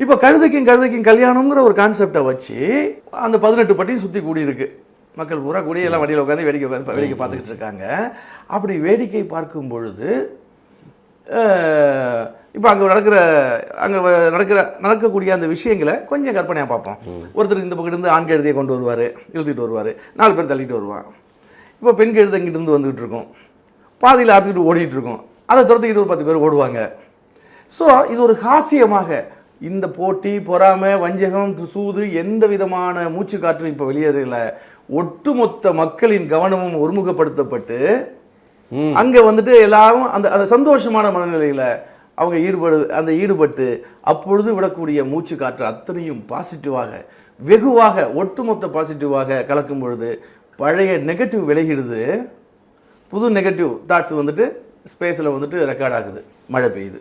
இப்போ கழுதைக்கும் கல்யாணம்ங்கிற ஒரு கான்செப்டை வச்சு அந்த 18 பட்டியும் சுற்றி கூடியிருக்கு. மக்கள் பூரா கூடி எல்லாம் வண்டியில் உட்காந்து வேடிக்கை பார்த்துக்கிட்டு இருக்காங்க. அப்படி வேடிக்கை பார்க்கும் பொழுது இப்போ அங்கே நடக்கக்கூடிய அந்த விஷயங்களை கொஞ்சம் கற்பனையாக பார்ப்போம். ஒருத்தர் இந்த பக்கம் இருந்து ஆண் கழுதையை கொண்டு வருவார், இழுத்துக்கிட்டு வருவார், 4 பேர் தள்ளிட்டு வருவான். இப்போ பெண் கழுதை இங்கிட்டு வந்துக்கிட்டு இருக்கோம், பாதியில் ஆற்றுக்கிட்டு ஓடிட்டு இருக்கோம், அதை துரத்துக்கிட்டு ஒரு 10 பேர் ஓடுவாங்க. ஸோ இது ஒரு ஹாஸ்யமாக இந்த போட்டி, பொறாமை, வஞ்சகம், சூது எந்த விதமான மூச்சு காற்றும் இப்போ வெளியேறல. ஒட்டுமொத்த மக்களின் கவனமும் ஒருமுகப்படுத்தப்பட்டு அங்கே வந்துட்டு எல்லாரும் அந்த சந்தோஷமான மனநிலையில் அவங்க ஈடுபட்டு அப்பொழுது விடக்கூடிய மூச்சு காற்று அத்தனையும் பாசிட்டிவாக, வெகுவாக, ஒட்டுமொத்த பாசிட்டிவாக கலக்கும் பொழுது பழைய நெகட்டிவ் விலகிடுது. புது நெகட்டிவ் தாட்ஸ் வந்துட்டு ஸ்பேஸில் வந்துட்டு ரெக்கார்ட் ஆகுது. மழை பெய்யுது.